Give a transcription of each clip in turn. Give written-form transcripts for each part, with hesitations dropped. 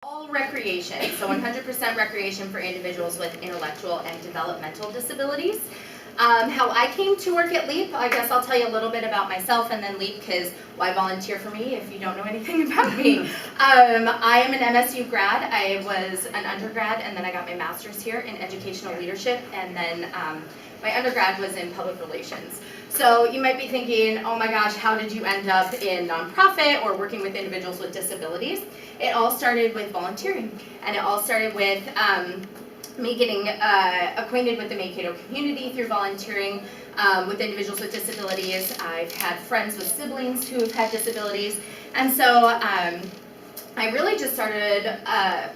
All recreation, so 100% recreation for individuals with intellectual and developmental disabilities. How I came to work at LEEP, I guess I'll tell you a little bit about myself and then LEEP, because why volunteer for me if you don't know anything about me? I am an MSU grad. I was an undergrad and then I got my master's here in educational leadership, and then my undergrad was in public relations. So you might be thinking, oh my gosh, how did you end up in nonprofit or working with individuals with disabilities? It all started with volunteering, and it all started with me getting acquainted with the Mankato community through volunteering with individuals with disabilities. I've had friends with siblings who have had disabilities, and so I really just started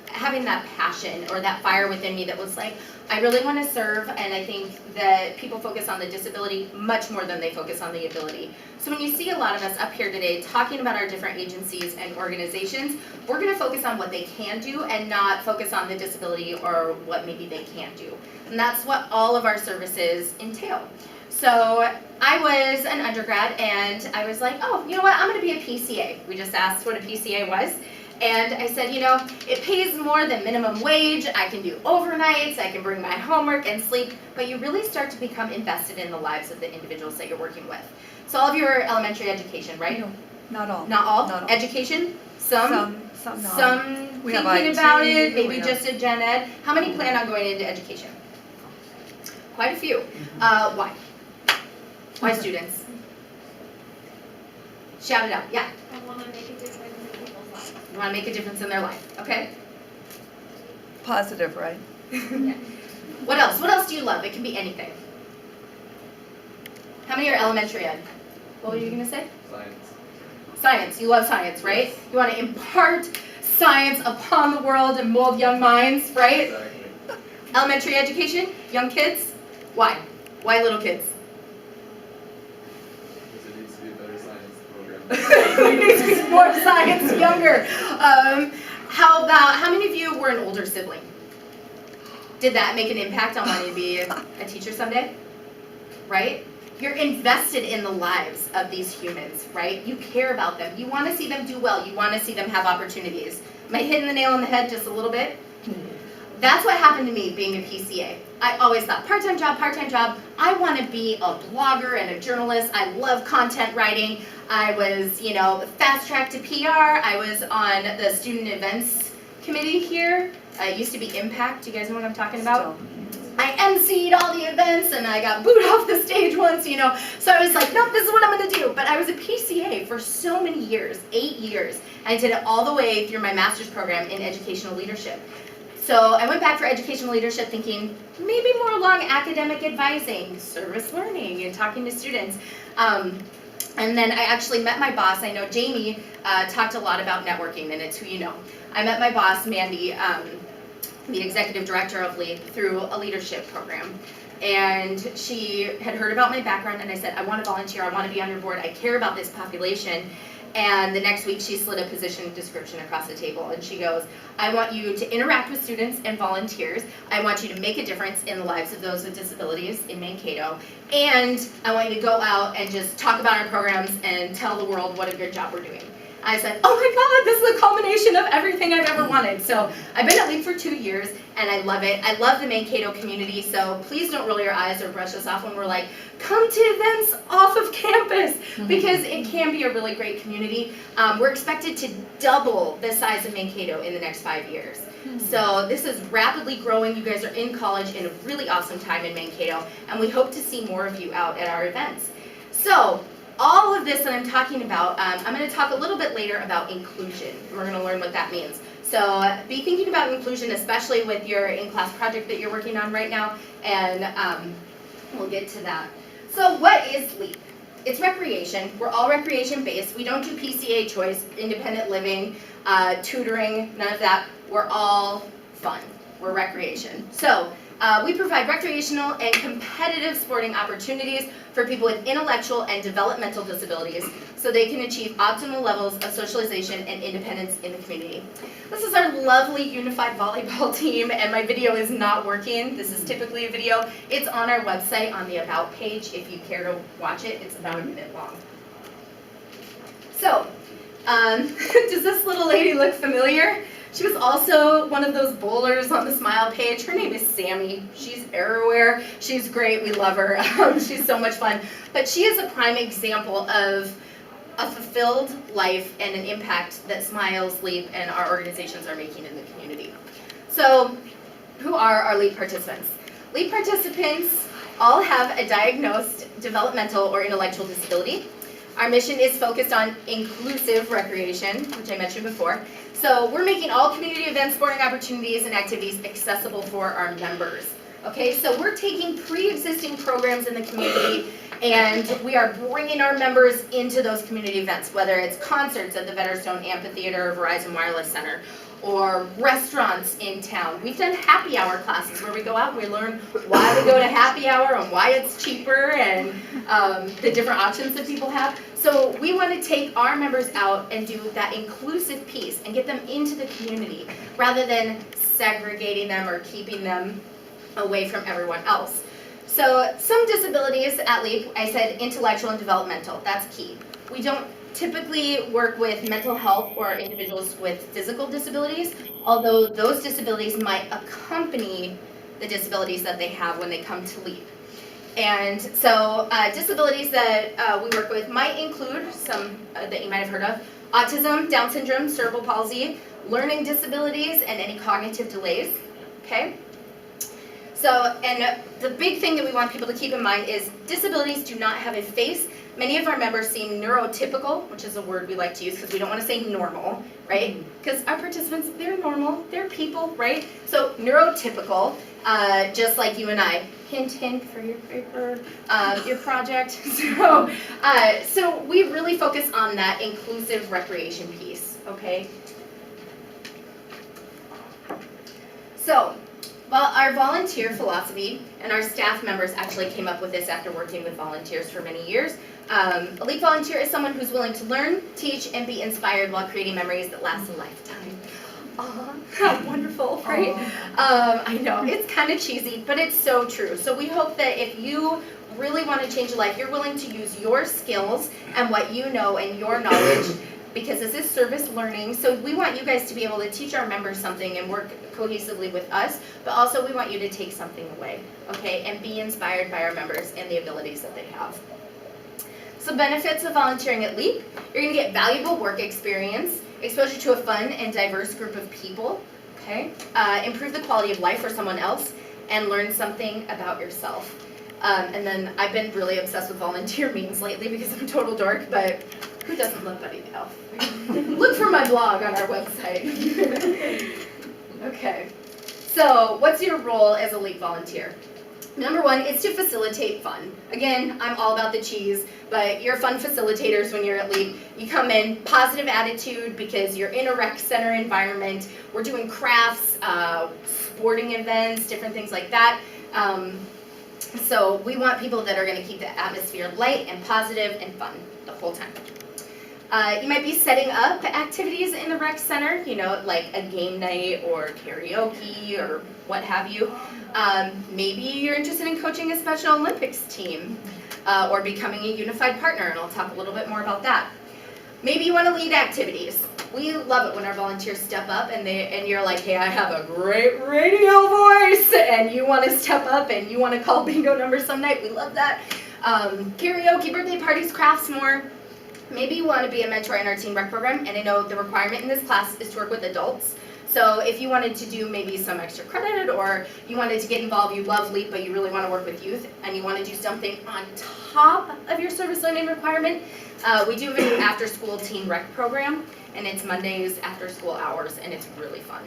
having that passion or that fire within me that was like, I really want to serve, and I think that people focus on the disability much more than they focus on the ability. So when you see a lot of us up here today talking about our different agencies and organizations, we're going to focus on what they can do and not focus on the disability or what maybe they can't do. And that's what all of our services entail. So I was an undergrad and I was like, oh, you know what, I'm going to be a PCA. We just asked what a PCA was. And I said, you know, it pays more than minimum wage, I can do overnights, I can bring my homework and sleep, but you really start to become invested in the lives of the individuals that you're working with. So all of you are elementary education, right? No, not all. Not all? Not all. Education? Some not. Some We have thinking IT, about it, maybe we have- just a gen ed. How many plan on going into education? Quite a few. Why? Why students? Shout it out, yeah. I want to make a difference in people's lives. You want to make a difference in their life, okay? Positive, right? Yeah. What else? What else do you love? It can be anything. How many are elementary ed? What were you going to say? Science. Science. You love science, right? You want to impart science upon the world and mold young minds, right? Exactly. Elementary education, young kids. Why? Why little kids? Because it needs to be a better science program. We need to be more science younger. How many of you were an older sibling? Did that make an impact on wanting to be a teacher someday? Right? You're invested in the lives of these humans, right? You care about them. You want to see them do well. You want to see them have opportunities. Am I hitting the nail on the head just a little bit? That's what happened to me being a PCA. I always thought part-time job, part-time job. I want to be a blogger and a journalist. I love content writing. I was, fast track to PR. I was on the student events committee here. It used to be Impact. Do you guys know what I'm talking about? I emceed all the events and I got booed off the stage once, So I was like, nope, this is what I'm going to do. But I was a PCA for so many years, 8 years. I did it all the way through my master's program in educational leadership. So I went back for educational leadership thinking maybe more along academic advising, service learning, and talking to students. And then I actually met my boss. I know Jamie talked a lot about networking, and it's who you know. I met my boss, Mandy, the executive director of LEEP, through a leadership program. And she had heard about my background, and I said, I want to volunteer, I want to be on your board, I care about this population. And the next week she slid a position description across the table and she goes, I want you to interact with students and volunteers. I want you to make a difference in the lives of those with disabilities in Mankato. And I want you to go out and just talk about our programs and tell the world what a good job we're doing. I said, oh my God, this is a culmination of everything I've ever wanted. So I've been at LEEP for 2 years and I love it. I love the Mankato community, so please don't roll your eyes or brush us off when we're like, come to events off of campus, because it can be a really great community. We're expected to double the size of Mankato in the next 5 years. So this is rapidly growing. You guys are in college in a really awesome time in Mankato, and we hope to see more of you out at our events. So all of this that I'm talking about, I'm going to talk a little bit later about inclusion. We're going to learn what that means. So be thinking about inclusion, especially with your in-class project that you're working on right now, and we'll get to that. So what is LEEP? It's recreation. We're all recreation-based. We don't do PCA choice, independent living, tutoring, none of that. We're all fun. We're recreation. So we provide recreational and competitive sporting opportunities for people with intellectual and developmental disabilities so they can achieve optimal levels of socialization and independence in the community. This is our lovely unified volleyball team, and my video is not working. This is typically a video. It's on our website on the About page if you care to watch it. It's about a minute long. So, does this little lady look familiar? She was also one of those bowlers on the Smile page. Her name is Sammy. She's everywhere. She's great. We love her. She's so much fun. But she is a prime example of a fulfilled life and an impact that Smiles, LEEP, and our organizations are making in the community. So, who are our LEEP participants? LEEP participants all have a diagnosed developmental or intellectual disability. Our mission is focused on inclusive recreation, which I mentioned before. So we're making all community events, sporting opportunities, and activities accessible for our members. Okay, so we're taking pre-existing programs in the community and we are bringing our members into those community events, whether it's concerts at the Vetterstone Amphitheater or Verizon Wireless Center, or restaurants in town. We've done happy hour classes where we go out and we learn why we go to happy hour and why it's cheaper and the different options that people have. So we want to take our members out and do that inclusive piece and get them into the community rather than segregating them or keeping them away from everyone else. So some disabilities at LEEP, I said intellectual and developmental, that's key. We don't typically work with mental health or individuals with physical disabilities, although those disabilities might accompany the disabilities that they have when they come to LEEP. And so disabilities that we work with might include some that you might have heard of: autism, Down syndrome, cerebral palsy, learning disabilities, and any cognitive delays, okay? So, and the big thing that we want people to keep in mind is disabilities do not have a face. Many of our members seem neurotypical, which is a word we like to use because we don't want to say normal, right? Because our participants, they're normal, they're people, right? So neurotypical, just like you and I. Hint, hint for your paper, your project. So we really focus on that inclusive recreation piece, okay? So, well, our volunteer philosophy, and our staff members actually came up with this after working with volunteers for many years. A LEEP volunteer is someone who's willing to learn, teach, and be inspired while creating memories that last a lifetime. Aw, how wonderful, right? I know, it's kind of cheesy, but it's so true. So we hope that if you really want to change your life, you're willing to use your skills and what you know and your knowledge, because this is service learning. So we want you guys to be able to teach our members something and work cohesively with us, but also we want you to take something away, okay, and be inspired by our members and the abilities that they have. So benefits of volunteering at LEEP: you're going to get valuable work experience, exposure to a fun and diverse group of people, okay, improve the quality of life for someone else, and learn something about yourself. And then I've been really obsessed with volunteer memes lately because I'm a total dork, but who doesn't love Buddy the Elf? Look for my blog on our website. Okay, so what's your role as a LEEP volunteer? Number one is to facilitate fun. Again, I'm all about the cheese, but you're fun facilitators when you're at LEEP. You come in, positive attitude, because you're in a rec center environment. We're doing crafts, sporting events, different things like that. So we want people that are going to keep the atmosphere light and positive and fun the whole time. You might be setting up activities in the rec center, you know, like a game night or karaoke or what have you. Maybe you're interested in coaching a Special Olympics team or becoming a unified partner, and I'll talk a little bit more about that. Maybe you want to lead activities. We love it when our volunteers step up and you're like, hey, I have a great radio voice, and you want to step up and you want to call bingo numbers some night. We love that. Karaoke, birthday parties, crafts, more. Maybe you want to be a mentor in our teen rec program, and I know the requirement in this class is to work with adults. So if you wanted to do maybe some extra credit, or you wanted to get involved, you love LEAP, but you really want to work with youth, and you want to do something on top of your service learning requirement, we do have an after-school teen rec program, and it's Mondays after school hours, and it's really fun.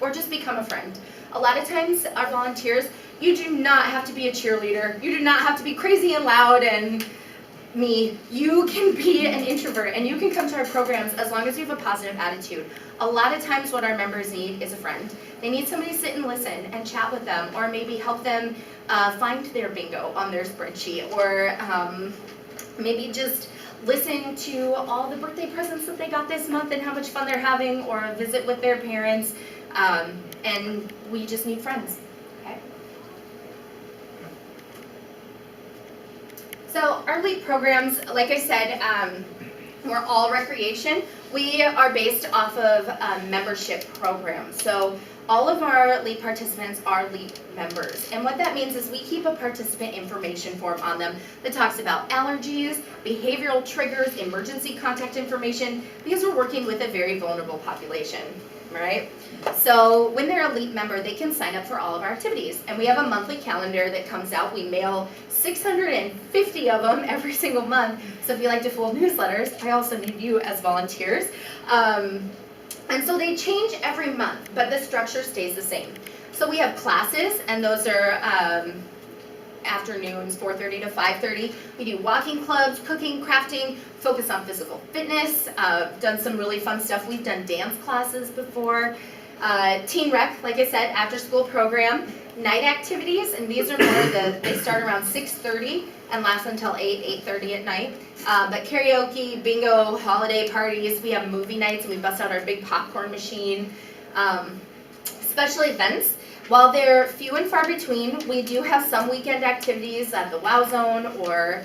Or just become a friend. A lot of times, our volunteers, you do not have to be a cheerleader. You do not have to be crazy and loud and me. You can be an introvert, and you can come to our programs as long as you have a positive attitude. A lot of times what our members need is a friend. They need somebody to sit and listen and chat with them, or maybe help them find their bingo on their spreadsheet, or maybe just listen to all the birthday presents that they got this month and how much fun they're having, or a visit with their parents, and we just need friends. Okay. So our LEAP programs, like I said, we're all recreation. We are based off of a membership program. So all of our LEEP participants are LEEP members. And what that means is we keep a participant information form on them that talks about allergies, behavioral triggers, emergency contact information, because we're working with a very vulnerable population, right? So when they're a LEEP member, they can sign up for all of our activities. And we have a monthly calendar that comes out. We mail 650 of them every single month. So if you like to fold newsletters, I also need you as volunteers. And so they change every month, but the structure stays the same. So we have classes, and those are afternoons, 4:30 to 5:30. We do walking clubs, cooking, crafting, focus on physical fitness, done some really fun stuff. We've done dance classes before. Teen rec, like I said, after school program, night activities, and these are more they start around 6:30 and last until 8:30 at night. But karaoke, bingo, holiday parties, we have movie nights, and we bust out our big popcorn machine. Special events, while they're few and far between, we do have some weekend activities at the WOW Zone or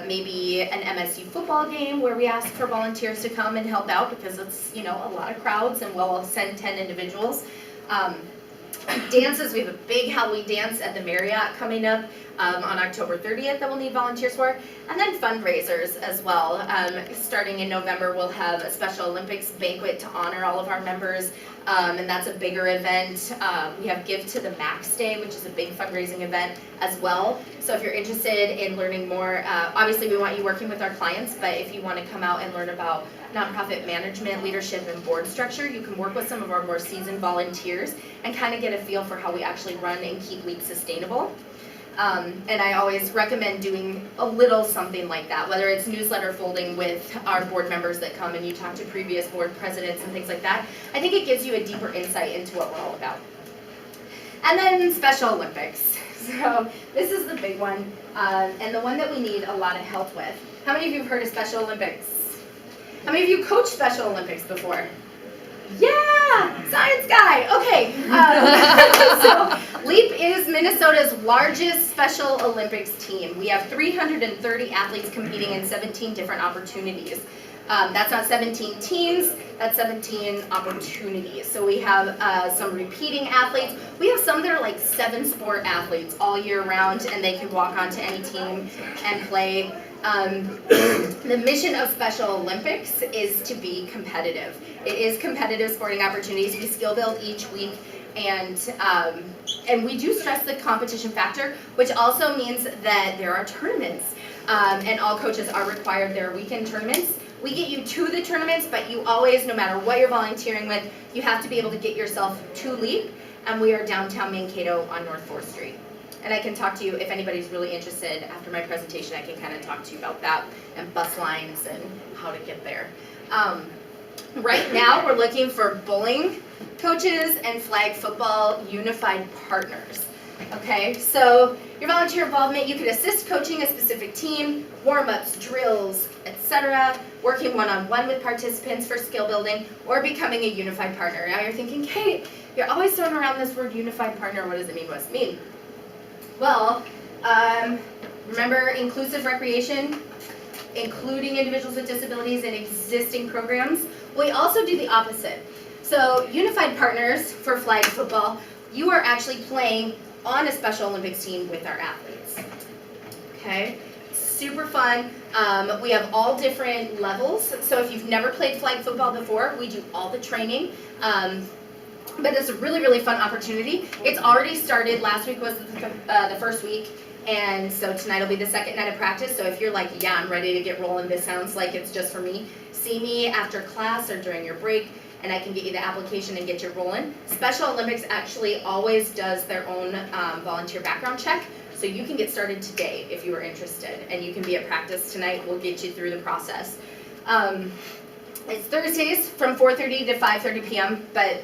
maybe an MSU football game where we ask for volunteers to come and help out because it's, a lot of crowds, and we'll send 10 individuals. Dances, we have a big Halloween dance at the Marriott coming up on October 30th that we'll need volunteers for. And then fundraisers as well. Starting in November, we'll have a Special Olympics banquet to honor all of our members, and that's a bigger event. We have Give to the Max Day, which is a big fundraising event as well. So if you're interested in learning more, obviously we want you working with our clients, but if you want to come out and learn about nonprofit management, leadership, and board structure, you can work with some of our more seasoned volunteers and kind of get a feel for how we actually run and keep LEEP sustainable. And I always recommend doing a little something like that, whether it's newsletter folding with our board members that come and you talk to previous board presidents and things like that. I think it gives you a deeper insight into what we're all about. And then Special Olympics. So this is the big one, and the one that we need a lot of help with. How many of you have heard of Special Olympics? How many of you coached Special Olympics before? Yeah, science guy. Okay, so LEEP is Minnesota's largest Special Olympics team. We have 330 athletes competing in 17 different opportunities. That's not 17 teams, that's 17 opportunities. So we have some repeating athletes. We have some that are like 7-sport athletes all year round, and they can walk onto any team and play. The mission of Special Olympics is to be competitive. It is competitive sporting opportunities. We skill build each week, and we do stress the competition factor, which also means that there are tournaments, and all coaches are required. There are weekend tournaments. We get you to the tournaments, but you always, no matter what you're volunteering with, you have to be able to get yourself to LEEP, and we are downtown Mankato on North 4th Street. And I can talk to you, if anybody's really interested, after my presentation, I can kind of talk to you about that, and bus lines and how to get there. Right now, we're looking for bowling coaches and flag football unified partners. Okay, so your volunteer involvement, you can assist coaching a specific team, warm-ups, drills, etc., working one-on-one with participants for skill building, or becoming a unified partner. Now you're thinking, Kate, you're always throwing around this word unified partner. What does it mean? What does it mean? Well, remember inclusive recreation, including individuals with disabilities in existing programs? We also do the opposite. So unified partners for flag football, you are actually playing on a Special Olympics team with our athletes. Okay, super fun. We have all different levels. So if you've never played flag football before, we do all the training. But it's a really, really fun opportunity. It's already started. Last week was the first week, and so tonight will be the second night of practice. So if you're like, yeah, I'm ready to get rolling, this sounds like it's just for me, see me after class or during your break, and I can get you the application and get you rolling. Special Olympics actually always does their own volunteer background check, so you can get started today if you are interested, and you can be at practice tonight. We'll get you through the process. It's Thursdays from 4:30 to 5:30 p.m., but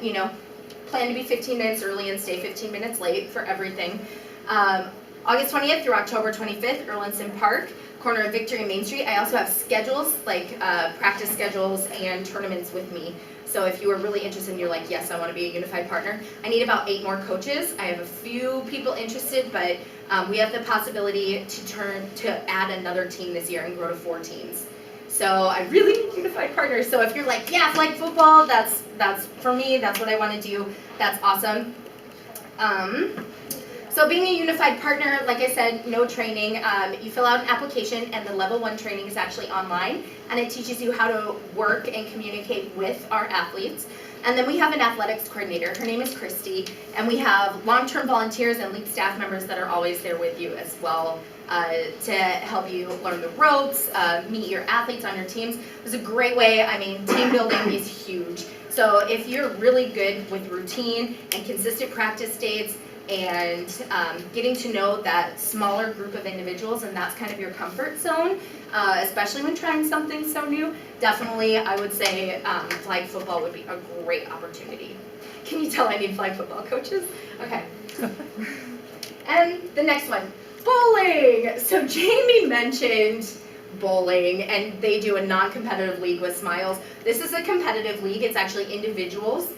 plan to be 15 minutes early and stay 15 minutes late for everything. August 20th through October 25th, Erlinson Park, corner of Victory and Main Street. I also have schedules, like practice schedules and tournaments with me. So if you are really interested and you're like, yes, I want to be a unified partner, I need about 8 more coaches. I have a few people interested, but we have the possibility to add another team this year and grow to 4 teams. So I really need unified partners. So if you're like, yeah, flag football, that's for me, that's what I want to do, that's awesome. So being a unified partner, like I said, no training. You fill out an application, and the level 1 training is actually online, and it teaches you how to work and communicate with our athletes. And then we have an athletics coordinator. Her name is Christy, and we have long-term volunteers and LEEP staff members that are always there with you as well to help you learn the ropes, meet your athletes on your teams. It's a great way. I mean, team building is huge. So if you're really good with routine and consistent practice dates, and getting to know that smaller group of individuals, and that's kind of your comfort zone, especially when trying something so new, definitely I would say flag football would be a great opportunity. Can you tell I need flag football coaches? Okay. And the next one, bowling. So Jamie mentioned bowling, and they do a non-competitive league with Smiles. This is a competitive league. It's actually individuals.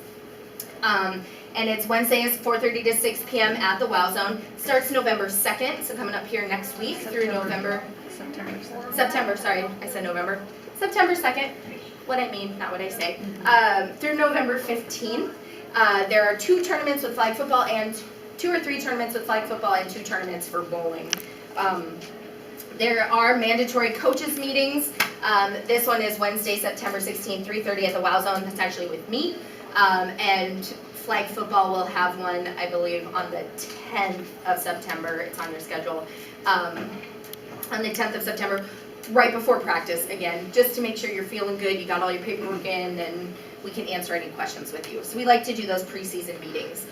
And it's Wednesdays, 4:30 to 6 p.m. at the Wow Zone. Starts November 2nd, so coming up here next week through November. September, sorry, I said November. September 2nd, what I mean, not what I say. Through November 15th. There are 2 tournaments with flag football, and 2 or 3 tournaments with flag football, and 2 tournaments for bowling. There are mandatory coaches meetings. This one is Wednesday, September 16th, 3:30 at the Wow Zone. That's actually with me. And flag football will have one, I believe, on the 10th of September. It's on your schedule. On the 10th of September, right before practice, again, just to make sure you're feeling good, you got all your paperwork in, and we can answer any questions with you. So we like to do those preseason meetings.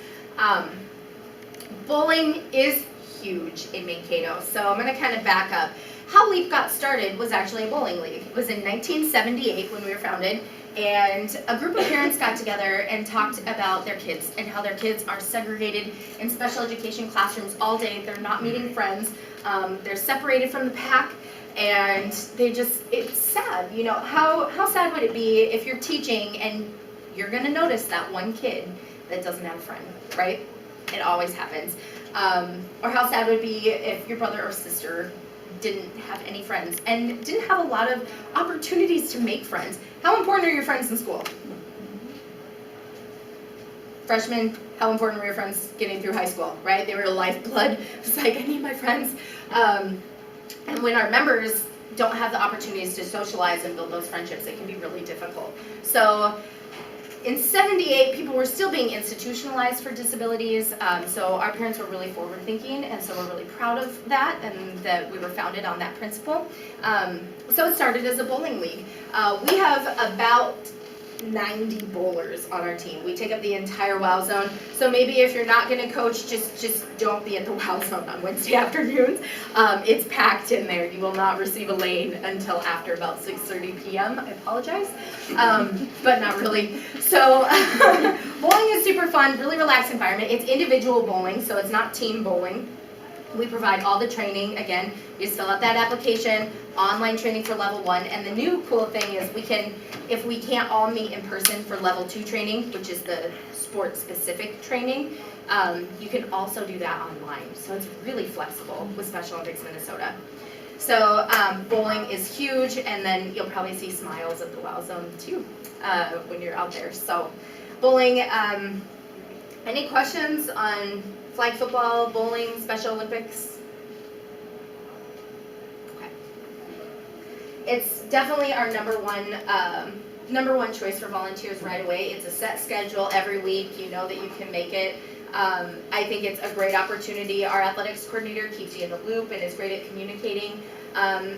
Bowling is huge in Mankato, so I'm going to kind of back up. How LEEP got started was actually a bowling league. It was in 1978 when we were founded. And a group of parents got together and talked about their kids and how their kids are segregated in special education classrooms all day. They're not meeting friends. They're separated from the pack, and it's sad. You know, how sad would it be if you're teaching and you're going to notice that one kid that doesn't have a friend, right? It always happens. Or how sad would it be if your brother or sister didn't have any friends and didn't have a lot of opportunities to make friends. How important are your friends in school? Freshmen, how important were your friends getting through high school, right? They were your lifeblood. It's like, I need my friends. And when our members don't have the opportunities to socialize and build those friendships, it can be really difficult. So in 78, people were still being institutionalized for disabilities, so our parents were really forward-thinking, and so we're really proud of that, and that we were founded on that principle. So it started as a bowling league. We have about 90 bowlers on our team. We take up the entire Wow Zone, so maybe if you're not going to coach, just don't be at the Wow Zone on Wednesday afternoons. It's packed in there. You will not receive a lane until after about 6:30 p.m. I apologize, but not really. So bowling is super fun, really relaxed environment. It's individual bowling, so it's not team bowling. We provide all the training. Again, you just fill out that application, online training for level 1, and the new cool thing is if we can't all meet in person for level 2 training, which is the sport-specific training, you can also do that online. So it's really flexible with Special Olympics Minnesota. So bowling is huge, and then you'll probably see Smiles at the Wow Zone too when you're out there. So bowling, any questions on flag football, bowling, Special Olympics? Okay. It's definitely our number one choice for volunteers right away. It's a set schedule every week. You know that you can make it. I think it's a great opportunity. Our athletics coordinator keeps you in the loop and is great at communicating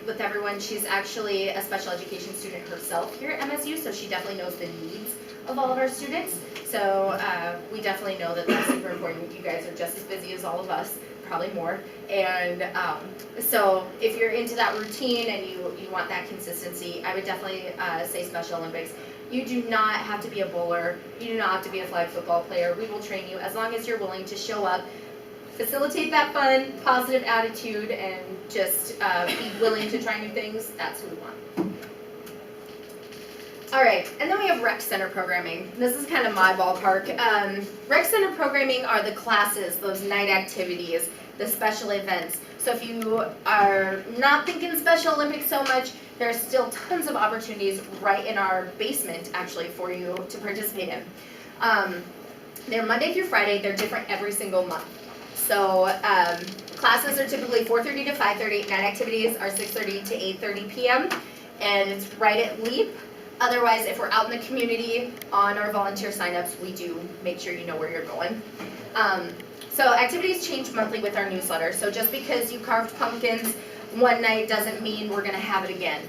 with everyone. She's actually a special education student herself here at MSU, so she definitely knows the needs of all of our students. So we definitely know that that's super important. You guys are just as busy as all of us, probably more. And so if you're into that routine and you want that consistency, I would definitely say Special Olympics. You do not have to be a bowler. You do not have to be a flag football player. We will train you as long as you're willing to show up, facilitate that fun, positive attitude, and just be willing to try new things. That's who we want. All right, and then we have rec center programming. This is kind of my ballpark. Rec center programming are the classes, those night activities, the special events. So if you are not thinking Special Olympics so much, there's still tons of opportunities right in our basement actually for you to participate in. They're Monday through Friday, they're different every single month. So classes are typically 4:30 to 5:30, night activities are 6:30 to 8:30 p.m. and it's right at LEEP. Otherwise, if we're out in the community on our volunteer signups, we do make sure you know where you're going. So activities change monthly with our newsletter. So just because you carved pumpkins one night doesn't mean we're gonna have it again.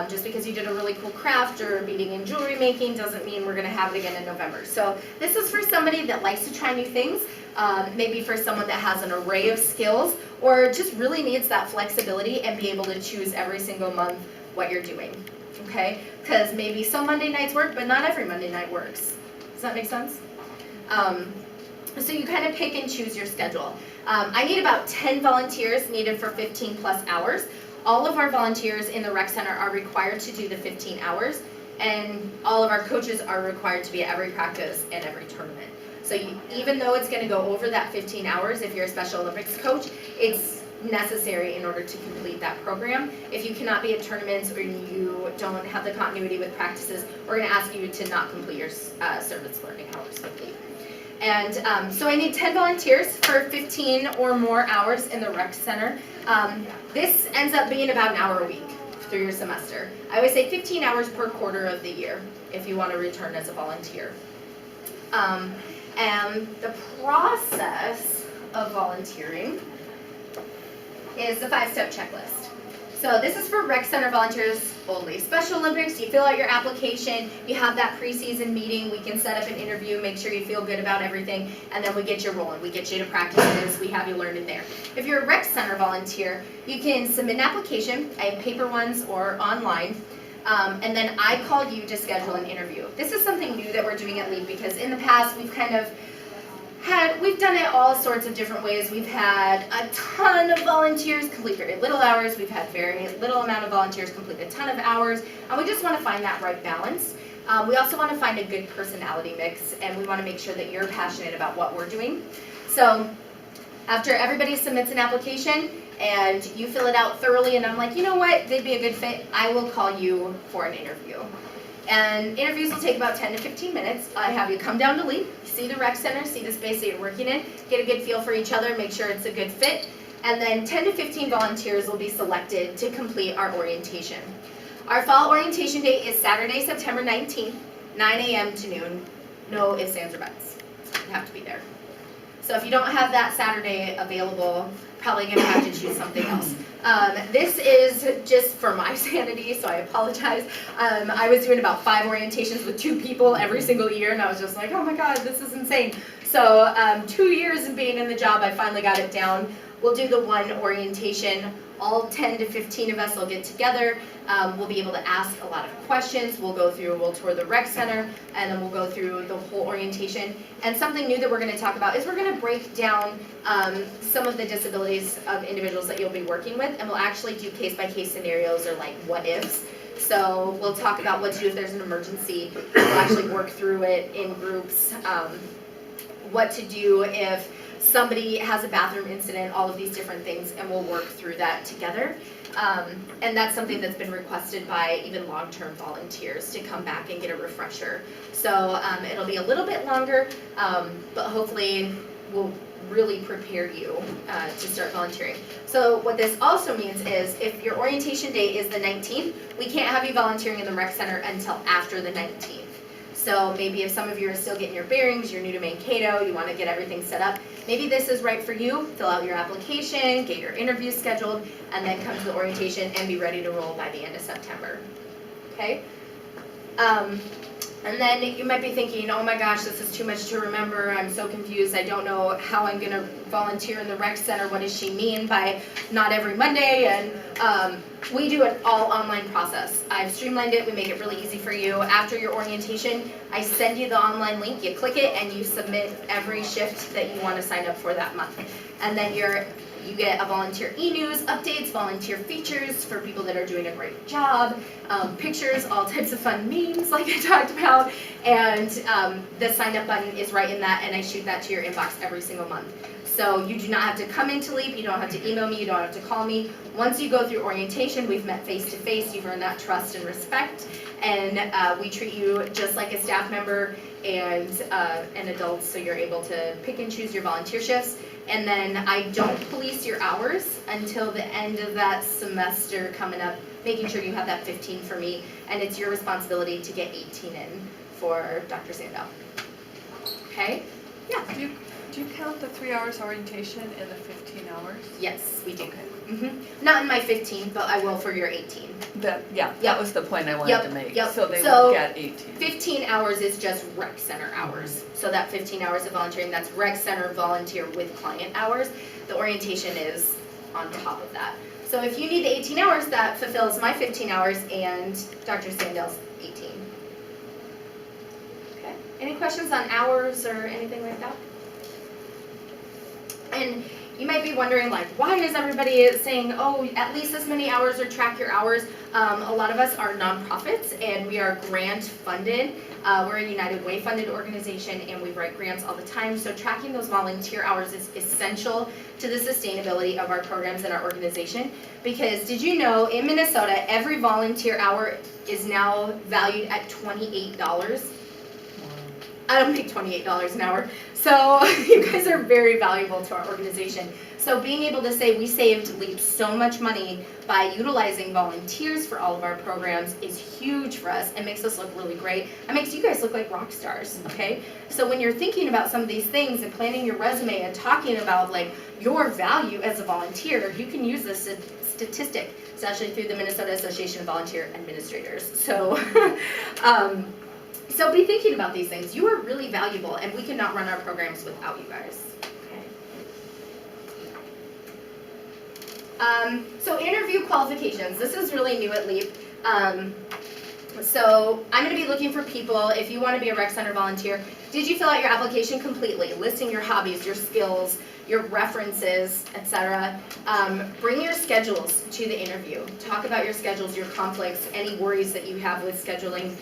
Just because you did a really cool craft or beading and jewelry making doesn't mean we're gonna have it again in November. So this is for somebody that likes to try new things, maybe for someone that has an array of skills or just really needs that flexibility and be able to choose every single month what you're doing, okay? Because maybe some Monday nights work, but not every Monday night works. Does that make sense? So you kind of pick and choose your schedule. I need about 10 volunteers needed for 15 plus hours. All of our volunteers in the rec center are required to do the 15 hours, and all of our coaches are required to be at every practice and every tournament. So even though it's gonna go over that 15 hours, if you're a Special Olympics coach, it's necessary in order to complete that program. If you cannot be at tournaments or you don't have the continuity with practices, we're gonna ask you to not complete your service learning hours quickly. And so I need 10 volunteers for 15 or more hours in the rec center. This ends up being about an hour a week through your semester. I always say 15 hours per quarter of the year if you want to return as a volunteer. And the process of volunteering is the 5-step checklist. So this is for rec center volunteers only. Special Olympics, you fill out your application, you have that preseason meeting, we can set up an interview, make sure you feel good about everything, and then we get you rolling. We get you to practices, we have you learning there. If you're a rec center volunteer, you can submit an application, I have paper ones or online, and then I call you to schedule an interview. This is something new that we're doing at LEEP because in the past we've done it all sorts of different ways. We've had a ton of volunteers complete very little hours. We've had very little amount of volunteers complete a ton of hours. And we just want to find that right balance. We also want to find a good personality mix, and we want to make sure that you're passionate about what we're doing. So after everybody submits an application and you fill it out thoroughly and I'm like, you know what, they'd be a good fit, I will call you for an interview. And interviews will take about 10 to 15 minutes. I have you come down to LEEP, see the rec center, see the space that you're working in, get a good feel for each other, make sure it's a good fit, and then 10 to 15 volunteers will be selected to complete our orientation. Our fall orientation date is Saturday, September 19th, 9 a.m. to noon. No ifs, ands, or buts. You have to be there. So if you don't have that Saturday available, probably gonna have to choose something else. This is just for my sanity, so I apologize. I was doing about 5 orientations with 2 people every single year, and I was just like, oh my god, this is insane. So 2 years of being in the job, I finally got it down. We'll do the 1 orientation. All 10 to 15 of us will get together. We'll be able to ask a lot of questions. We'll tour the rec center, and then we'll go through the whole orientation. And something new that we're going to talk about is we're going to break down some of the disabilities of individuals that you'll be working with, and we'll actually do case-by-case scenarios or like what-ifs. So we'll talk about what to do if there's an emergency. We'll actually work through it in groups. What to do if somebody has a bathroom incident, all of these different things, and we'll work through that together. And that's something that's been requested by even long-term volunteers to come back and get a refresher. So it'll be a little bit longer, but hopefully we'll really prepare you to start volunteering. So what this also means is if your orientation date is the 19th, we can't have you volunteering in the rec center until after the 19th. So maybe if some of you are still getting your bearings, you're new to Mankato, you want to get everything set up, maybe this is right for you. Fill out your application, get your interview scheduled, and then come to the orientation and be ready to roll by the end of September. Okay? And then you might be thinking, oh my gosh, this is too much to remember. I'm so confused. I don't know how I'm going to volunteer in the rec center. What does she mean by not every Monday? And We do an all online process. I've streamlined it, we make it really easy for you. After your orientation, I send you the online link, you click it, and you submit every shift that you want to sign up for that month. And then you get a volunteer e-news updates, volunteer features for people that are doing a great job, pictures, all types of fun memes like I talked about, and the sign up button is right in that, and I shoot that to your inbox every single month. So you do not have to come into LEEP, you don't have to email me, you don't have to call me. Once you go through orientation, we've met face to face, you've earned that trust and respect, and we treat you just like a staff member and an adult, so you're able to pick and choose your volunteer shifts. And then I don't police your hours until the end of that semester coming up, making sure you have that 15 for me, and it's your responsibility to get 18 in for Dr. Sandell. Okay? Yeah. Do you count the 3 hours orientation in the 15 hours? Yes, we do. Okay. Not in my 15, but I will for your 18. That was the point I wanted to make. Yep. So they So, would get 18. 15 hours is just rec center hours. So that 15 hours of volunteering, that's rec center volunteer with client hours. The orientation is on top of that. So if you need the 18 hours, that fulfills my 15 hours and Dr. Sandell's 18. Okay. Any questions on hours or anything like that? And you might be wondering, like, why is everybody saying, oh, at least this many hours or track your hours? A lot of us are nonprofits and we are grant funded. We're a United Way funded organization and we write grants all the time. So tracking those volunteer hours is essential to the sustainability of our programs and our organization. Because did you know in Minnesota, every volunteer hour is now valued at $28? I don't make $28 an hour. So you guys are very valuable to our organization. So being able to say we saved LEEP so much money by utilizing volunteers for all of our programs is huge for us and makes us look really great. It makes you guys look like rock stars, okay? So when you're thinking about some of these things and planning your resume and talking about like your value as a volunteer, you can use this statistic. It's actually through the Minnesota Association of Volunteer Administrators. So so be thinking about these things. You are really valuable, and we could not run our programs without you guys. Okay. So interview qualifications. This is really new at LEEP. So I'm going to be looking for people, if you want to be a rec center volunteer, did you fill out your application completely, listing your hobbies, your skills, your references, etc. Bring your schedules to the interview. Talk about your schedules, your conflicts, any worries that you have with scheduling.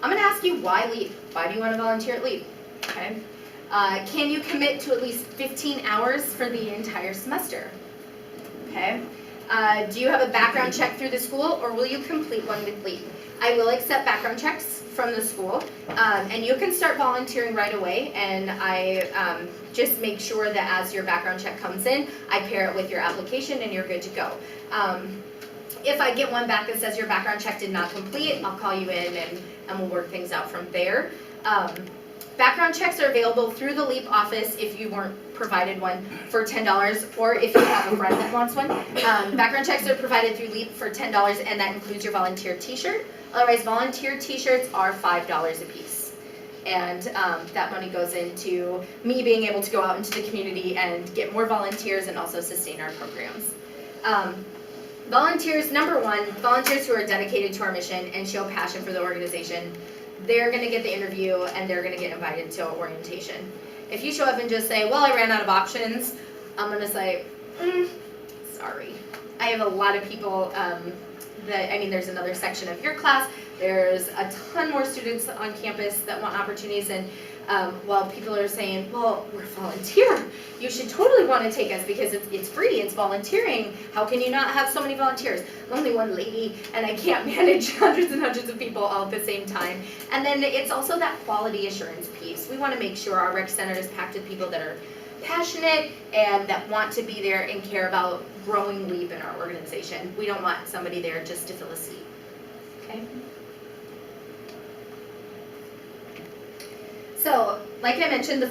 I'm going to ask you why LEEP. Why do you want to volunteer at LEEP? Okay. Can you commit to at least 15 hours for the entire semester? Okay. Do you have a background check through the school, or will you complete one with LEEP? I will accept background checks from the school, and you can start volunteering right away, and I just make sure that as your background check comes in, I pair it with your application and you're good to go. If I get one back that says your background check did not complete, I'll call you in and we'll work things out from there. Background checks are available through the LEEP office if you weren't provided one for $10, or if you have a friend that wants one. Background checks are provided through LEEP for $10, and that includes your volunteer t-shirt. Otherwise, volunteer t-shirts are $5 a piece. And that money goes into me being able to go out into the community and get more volunteers and also sustain our programs. Volunteers, number one, volunteers who are dedicated to our mission and show passion for the organization, they're going to get the interview and they're going to get invited to orientation. If you show up and just say, well, I ran out of options, I'm going to say, sorry. I have a lot of people there's another section of your class, there's a ton more students on campus that want opportunities, and while people are saying, well, we're volunteer, you should totally want to take us because it's free, it's volunteering, how can you not have so many volunteers? I'm only one lady and I can't manage hundreds and hundreds of people all at the same time. And then it's also that quality assurance piece. We want to make sure our rec center is packed with people that are passionate and that want to be there and care about growing LEEP in our organization. We don't want somebody there just to fill a seat. Okay? So, like I mentioned, the